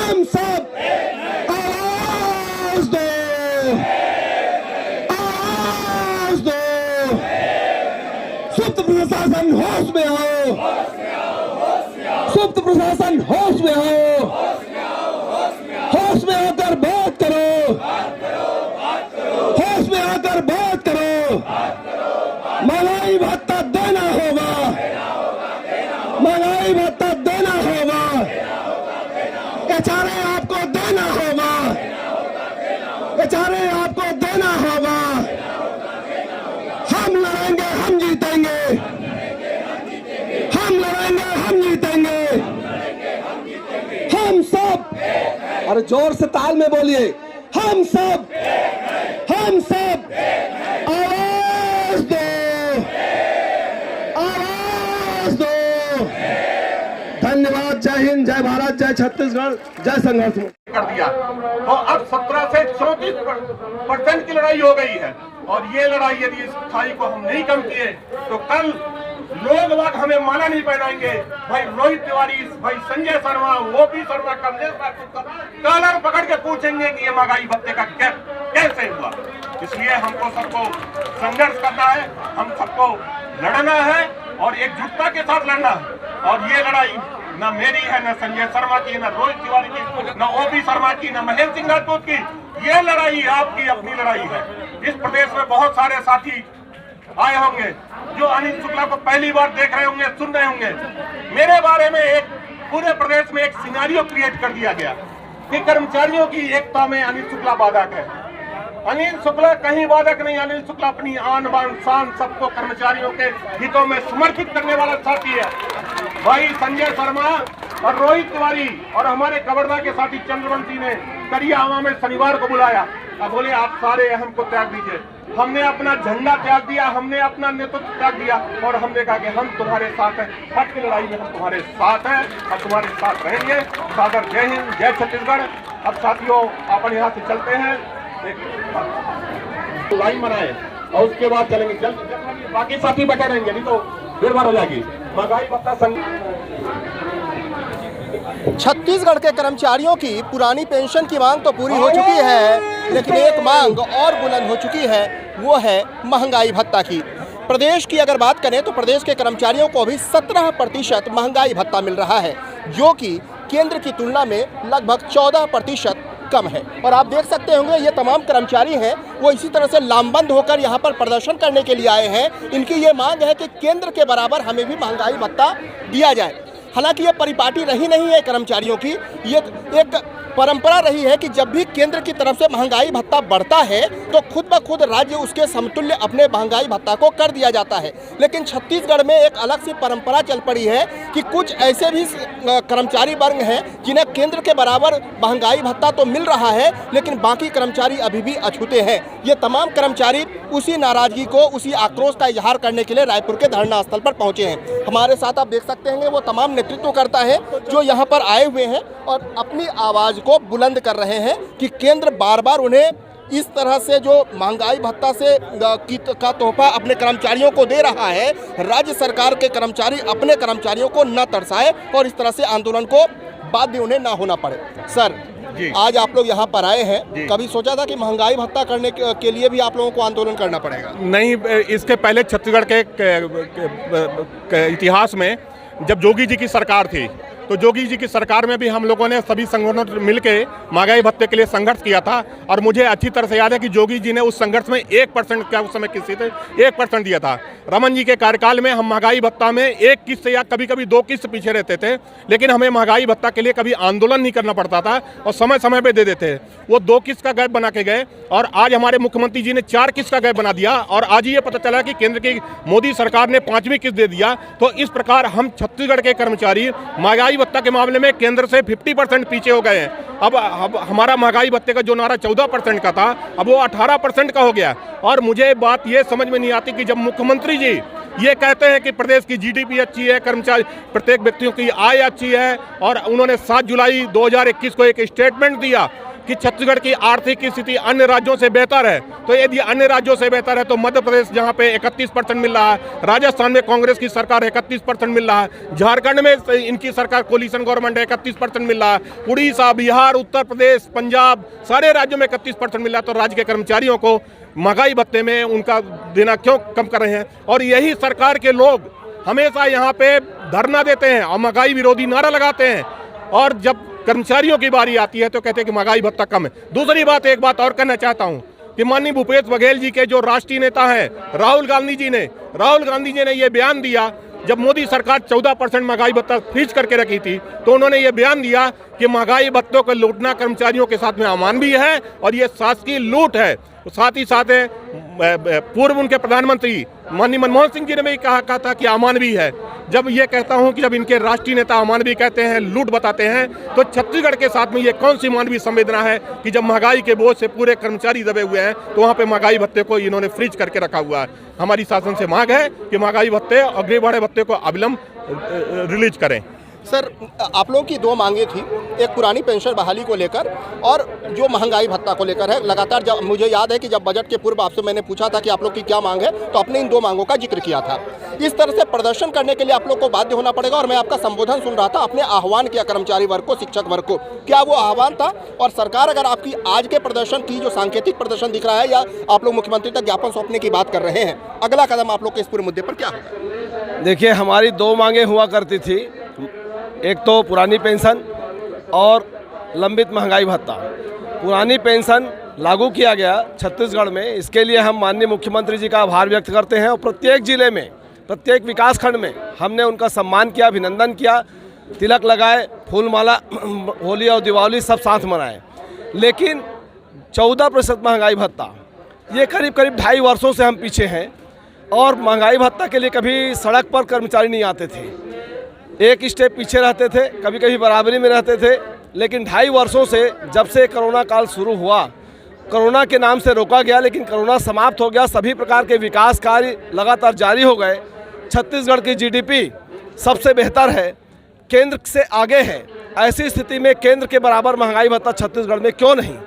हम सब आवाज दो, आवाज दो। सुप्त प्रशासन होश में आओ, सुप्त प्रशासन होश में आओ, होश में आकर बात करो, होश में आकर बात करो। महंगाई भत्ता देना होगा, महंगाई भत्ता देना होगा, एचआरए आपको देना होगा, एचआरए आपको देना होगा। हम लड़ेंगे, हम जीतेंगे, हम लड़ेंगे, हम जीतेंगे, हम सब। और जोर से ताल में बोलिए, हम सब, हम सब आवाज दो, आवाज दो। धन्यवाद। जय हिंद, जय भारत, जय छत्तीसगढ़, जय संघर्ष कर दिया। तो अब 17 से 34% की लड़ाई हो गई है और ये लड़ाई यदि इस खाई को हम नहीं कम किए तो कल लोग बाग हमें माला नहीं पहनाएंगे। भाई रोहित तिवारी, भाई संजय शर्मा, ओपी शर्मा, कमलेश कॉलर पकड़ के पूछेंगे कि ये महंगाई भत्ते का कैसे हुआ। इसलिए हमको सबको संघर्ष करना है, हम सबको लड़ना है और एकजुटता के साथ लड़ना है। और ये लड़ाई न मेरी है, न संजय शर्मा की, न रोहित तिवारी की, न ओपी शर्मा की, न महेंद्र सिंह राजपूत की। ये लड़ाई आपकी अपनी लड़ाई है। इस प्रदेश में बहुत सारे साथी आए होंगे जो अनिल शुक्ला को पहली बार देख रहे होंगे, सुन रहे होंगे। मेरे बारे में एक पूरे प्रदेश में एक सिनेरियो क्रिएट कर दिया गया कि कर्मचारियों की एकता में अनिल शुक्ला बाधक है। अनिल शुक्ला कहीं बाधक नहीं। अनिल शुक्ला अपनी आन बान शान सबको कर्मचारियों के हितों में समर्पित करने वाला साथी है। भाई संजय शर्मा और रोहित तिवारी और हमारे कवर्धा के साथी चंद्रवंशी ने करियावा में शनिवार को बुलाया। अब बोले आप सारे अहम को त्याग दीजिए। हमने अपना झंडा त्याग दिया, हमने अपना नेतृत्व त्याग दिया और हमने कहा कि हम तुम्हारे साथ हैं। हट की लड़ाई में हम तुम्हारे साथ हैं और तुम्हारे साथ रहेंगे। सादर जय हिंद, जय छत्तीसगढ़। अब साथियों अपन यहाँ से चलते हैं, एक लाइन बनाए और उसके बाद चलेंगे। जल्द बाकी साथी बैठे रहेंगे, नहीं तो भीड़ भाड़ हो जाएगी। महंगाई भत्ता संघ छत्तीसगढ़ के कर्मचारियों की पुरानी पेंशन की मांग तो पूरी हो चुकी है, लेकिन एक मांग और बुलंद हो चुकी है, वो है महंगाई भत्ता की। प्रदेश की अगर बात करें तो प्रदेश के कर्मचारियों को अभी 17% महंगाई भत्ता मिल रहा है, जो कि केंद्र की तुलना में लगभग 14% कम है। और आप देख सकते होंगे ये तमाम कर्मचारी हैं वो इसी तरह से लामबंद होकर यहाँ पर प्रदर्शन करने के लिए आए हैं। इनकी ये मांग है कि केंद्र के बराबर हमें भी महंगाई भत्ता दिया जाए। हालांकि ये परिपाटी रही नहीं है कर्मचारियों की, ये एक परंपरा रही है कि जब भी केंद्र की तरफ से महंगाई भत्ता बढ़ता है तो खुद ब खुद राज्य उसके समतुल्य अपने महंगाई भत्ता को कर दिया जाता है। लेकिन छत्तीसगढ़ में एक अलग सी परंपरा चल पड़ी है कि कुछ ऐसे भी कर्मचारी वर्ग हैं जिन्हें केंद्र के बराबर महंगाई भत्ता तो मिल रहा है, लेकिन बाकी कर्मचारी अभी भी अछूते हैं। ये तमाम कर्मचारी उसी नाराजगी को, उसी आक्रोश का इजहार करने के लिए रायपुर के धरना स्थल पर पहुंचे हैं। हमारे साथ आप देख सकते हैं वो तमाम नेतृत्व करता है जो यहाँ पर आए हुए हैं और अपनी आवाज़ को बुलंद कर रहे हैं कि केंद्र बार बार उन्हें इस तरह से जो महंगाई भत्ता से का तोहफा अपने कर्मचारियों को दे रहा है, राज्य सरकार के कर्मचारी अपने कर्मचारियों को न तरसाए और इस तरह से आंदोलन को बाध्य उन्हें ना होना पड़े। सर जी, आज आप लोग यहाँ पर आए हैं, कभी सोचा था कि महंगाई भत्ता करने के लिए भी आप लोगों को आंदोलन करना पड़ेगा? नहीं, इसके पहले छत्तीसगढ़ के इतिहास में जब जोगी जी की सरकार थी तो जोगी जी की सरकार में भी हम लोगों ने सभी संगठनों मिलके महंगाई भत्ते के लिए संघर्ष किया था। और मुझे अच्छी तरह से याद है कि जोगी जी ने उस संघर्ष में 1% क्या उस समय किसी थे 1% दिया था। रमन जी के कार्यकाल में हम महंगाई भत्ता में 1 किस्त या कभी कभी 2 किस्त पीछे रहते थे, लेकिन हमें महंगाई भत्ता के लिए कभी आंदोलन नहीं करना पड़ता था और समय समय पर दे देते। वो 2 किस्त का गैप बना के गए और आज हमारे मुख्यमंत्री जी ने 4 किस्त का गैप बना दिया और आज ये पता चला कि केंद्र की मोदी सरकार ने 5वीं किस्त दे दिया। तो इस प्रकार हम छत्तीसगढ़ के कर्मचारी महंगाई भत्ता के मामले में केंद्र से 50% पीछे हो गए हैं। अब हमारा महंगाई भत्ते का जो नारा 14% का था अब वो 18% का हो गया। और मुझे बात ये समझ में नहीं आती कि जब मुख्यमंत्री जी ये कहते हैं कि प्रदेश की जीडीपी अच्छी है, कर्मचारी प्रत्येक व्यक्तियों की आय अच्छी है और उन्होंने 7 जुलाई 2021 को एक स्टेटमेंट दिया कि छत्तीसगढ़ की आर्थिक स्थिति अन्य राज्यों से बेहतर है, तो यदि अन्य राज्यों से बेहतर है तो मध्य प्रदेश जहां पे 31% मिल रहा है, राजस्थान में कांग्रेस की सरकार 31% मिल रहा है, झारखंड में इनकी सरकार कोलिशन गवर्नमेंट है 31% मिल रहा है, उड़ीसा, बिहार, उत्तर प्रदेश, पंजाब, सारे राज्यों में 31% मिल रहा है, तो राज्य के कर्मचारियों को महंगाई भत्ते में उनका देना क्यों कम कर रहे हैं? और यही सरकार के लोग हमेशा यहाँ पे धरना देते हैं और महंगाई विरोधी नारा लगाते हैं, और जब कर्मचारियों की बारी आती है तो कहते हैं कि महंगाई भत्ता कम है। दूसरी बात, एक बात और कहना चाहता हूँ कि माननीय भूपेश बघेल जी के जो राष्ट्रीय नेता हैं राहुल गांधी जी ने ये बयान दिया, जब मोदी सरकार 14% महंगाई भत्ता फ्रीज करके रखी थी, तो उन्होंने ये बयान दिया कि महंगाई भत्तों को लूटना कर्मचारियों के साथ में अमानवीय है और ये शासकीय लूट है। साथ ही साथ पूर्व उनके प्रधानमंत्री माननीय मनमोहन सिंह जी ने भी कहा था कि अमानवीय है। जब ये कहता हूं कि जब इनके राष्ट्रीय नेता अमानवीय कहते हैं, लूट बताते हैं, तो छत्तीसगढ़ के साथ में ये कौन सी मानवीय संवेदना है कि जब महंगाई के बोझ से पूरे कर्मचारी दबे हुए हैं तो वहाँ पे महंगाई भत्ते को इन्होंने फ्रीज करके रखा हुआ है। हमारी शासन से मांग है कि महंगाई भत्ते और गृह भाड़े भत्ते को अविलंब रिलीज करें। सर, आप लोगों की दो मांगे थी, एक पुरानी पेंशन बहाली को लेकर और जो महंगाई भत्ता को लेकर है। लगातार जब मुझे याद है कि जब बजट के पूर्व आपसे मैंने पूछा था कि आप लोग की क्या मांग है, तो आपने इन दो मांगों का जिक्र किया था। इस तरह से प्रदर्शन करने के लिए आप लोग को बाध्य होना पड़ेगा। और मैं आपका संबोधन सुन रहा था, आपने आह्वान किया कर्मचारी वर्ग को, शिक्षक वर्ग को, क्या वो आह्वान था? और सरकार अगर आपकी आज के प्रदर्शन की जो सांकेतिक प्रदर्शन दिख रहा है, या आप लोग मुख्यमंत्री तक ज्ञापन सौंपने की बात कर रहे हैं, अगला कदम आप लोग के इस पूरे मुद्दे पर क्या होगा? देखिए, हमारी दो मांगे हुआ करती थी, एक तो पुरानी पेंशन और लंबित महंगाई भत्ता। पुरानी पेंशन लागू किया गया छत्तीसगढ़ में, इसके लिए हम माननीय मुख्यमंत्री जी का आभार व्यक्त करते हैं और प्रत्येक जिले में, प्रत्येक विकास खंड में हमने उनका सम्मान किया, अभिनंदन किया, तिलक लगाए, फूल माला, होली और दिवाली सब साथ मनाए। लेकिन 14% महंगाई भत्ता, ये करीब 2.5 वर्षों से हम पीछे हैं और महंगाई भत्ता के लिए कभी सड़क पर कर्मचारी नहीं आते थे, एक स्टेप पीछे रहते थे, कभी कभी बराबरी में रहते थे। लेकिन 2.5 वर्षों से, जब से कोरोना काल शुरू हुआ, कोरोना के नाम से रोका गया, लेकिन कोरोना समाप्त हो गया, सभी प्रकार के विकास कार्य लगातार जारी हो गए। छत्तीसगढ़ की जीडीपी सबसे बेहतर है, केंद्र से आगे है। ऐसी स्थिति में केंद्र के बराबर महंगाई भत्ता छत्तीसगढ़ में क्यों नहीं,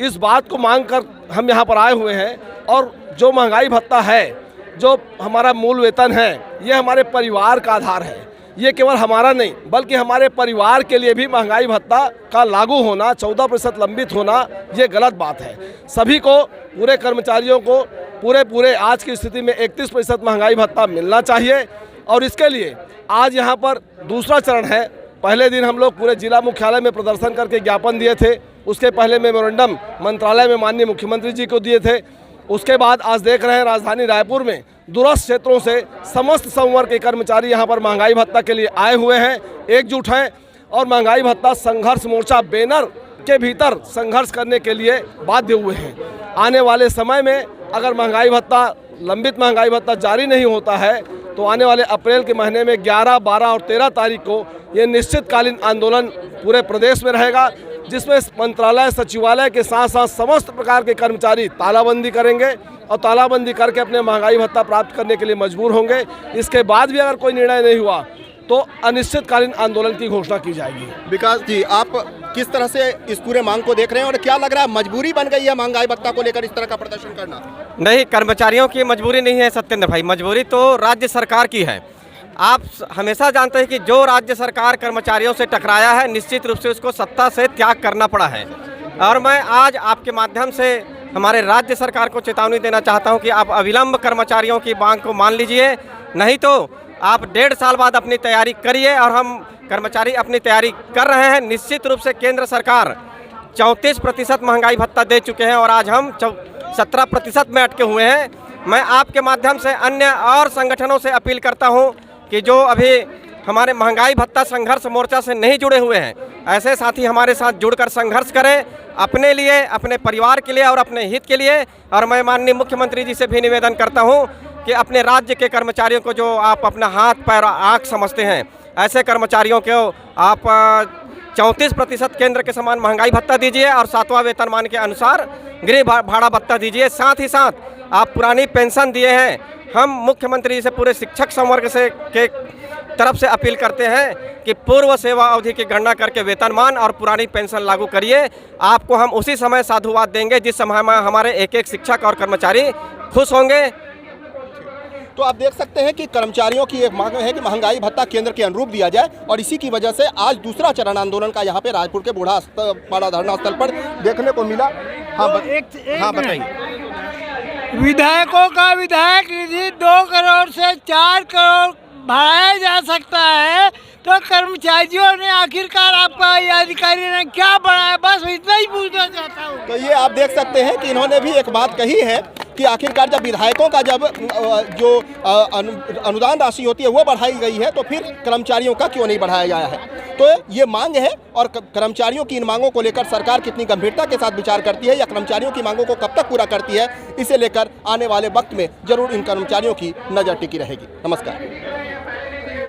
इस बात को मांग कर हम यहाँ पर आए हुए हैं। और जो महंगाई भत्ता है, जो हमारा मूल वेतन है, ये हमारे परिवार का आधार है। ये केवल हमारा नहीं बल्कि हमारे परिवार के लिए भी महंगाई भत्ता का लागू होना, 14% लंबित होना, ये गलत बात है। सभी को, पूरे कर्मचारियों को पूरे आज की स्थिति में 31% महंगाई भत्ता मिलना चाहिए। और इसके लिए आज यहाँ पर दूसरा चरण है। पहले दिन हम लोग पूरे जिला मुख्यालय में प्रदर्शन करके ज्ञापन दिए थे, उसके पहले मेमोरेंडम मंत्रालय में माननीय मुख्यमंत्री जी को दिए थे। उसके बाद आज देख रहे हैं राजधानी रायपुर में दूरस्थ क्षेत्रों से समस्त संवर्ग के कर्मचारी यहाँ पर महंगाई भत्ता के लिए आए हुए हैं, एकजुट हैं और महंगाई भत्ता संघर्ष मोर्चा बैनर के भीतर संघर्ष करने के लिए बाध्य हुए हैं। आने वाले समय में अगर महंगाई भत्ता, लंबित महंगाई भत्ता जारी नहीं होता है तो आने वाले अप्रैल के महीने में 11, 12 और 13 तारीख को ये निश्चितकालीन आंदोलन पूरे प्रदेश में रहेगा, जिसमें मंत्रालय, सचिवालय के साथ साथ समस्त प्रकार के कर्मचारी तालाबंदी करेंगे और तालाबंदी करके अपने महंगाई भत्ता प्राप्त करने के लिए मजबूर होंगे। इसके बाद भी अगर कोई निर्णय नहीं हुआ तो अनिश्चितकालीन आंदोलन की घोषणा की जाएगी। विकास जी, आप किस तरह से इस पूरे मांग को देख रहे हैं और क्या लग रहा है, मजबूरी बन गई है महंगाई भत्ता को लेकर इस तरह का प्रदर्शन करना? नहीं, कर्मचारियों की मजबूरी नहीं है सत्येंद्र भाई, मजबूरी तो राज्य सरकार की है। आप हमेशा जानते हैं कि जो राज्य सरकार कर्मचारियों से टकराया है, निश्चित रूप से उसको सत्ता से त्याग करना पड़ा है। और मैं आज आपके माध्यम से हमारे राज्य सरकार को चेतावनी देना चाहता हूं कि आप अविलंब कर्मचारियों की मांग को मान लीजिए, नहीं तो आप 1.5 साल बाद अपनी तैयारी करिए। और हम कर्मचारी अपनी तैयारी कर रहे हैं। निश्चित रूप से केंद्र सरकार 34% महंगाई भत्ता दे चुके हैं और आज हम 17% में अटके हुए हैं। मैं आपके माध्यम से अन्य और संगठनों से अपील करता हूं कि जो अभी हमारे महंगाई भत्ता संघर्ष मोर्चा से नहीं जुड़े हुए हैं, ऐसे साथी हमारे साथ जुड़कर संघर्ष करें, अपने लिए, अपने परिवार के लिए और अपने हित के लिए। और मैं माननीय मुख्यमंत्री जी से भी निवेदन करता हूं कि अपने राज्य के कर्मचारियों को, जो आप अपना हाथ पैर आँख समझते हैं, ऐसे कर्मचारियों को आप 34% केंद्र के समान महंगाई भत्ता दीजिए और 7वां वेतनमान के अनुसार गृह भाड़ा भत्ता दीजिए। साथ ही साथ आप पुरानी पेंशन दिए हैं, हम मुख्यमंत्री से पूरे शिक्षक संवर्ग से के तरफ से अपील करते हैं कि पूर्व सेवा अवधि की गणना करके वेतनमान और पुरानी पेंशन लागू करिए। आपको हम उसी समय साधुवाद देंगे जिस समय हमारे एक एक शिक्षक और कर्मचारी खुश होंगे। तो आप देख सकते हैं कि कर्मचारियों की एक मांग है कि महंगाई भत्ता केंद्र के अनुरूप दिया जाए, और इसी की वजह से आज दूसरा चरण आंदोलन का यहाँ पे राजपुर के बूढ़ा धरना स्थल पर देखने को मिला। हाँ बताइए। विधायकों का विधायक निधि 2 करोड़ से 4 करोड़ बढ़ाया जा सकता है, तो कर्मचारियों ने आखिरकार आपका ये अधिकारी ने क्या बढ़ाया, बस इतना ही पूछना चाहता हूँ। तो ये आप देख सकते हैं कि इन्होंने भी एक बात कही है कि आखिरकार जब विधायकों का जब जो अनुदान राशि होती है वो बढ़ाई गई है, तो फिर कर्मचारियों का क्यों नहीं बढ़ाया गया है। तो ये मांग है, और कर्मचारियों की इन मांगों को लेकर सरकार कितनी गंभीरता के साथ विचार करती है या कर्मचारियों की मांगों को कब तक पूरा करती है, इसे लेकर आने वाले वक्त में जरूर इन कर्मचारियों की नज़र टिकी रहेगी। नमस्कार।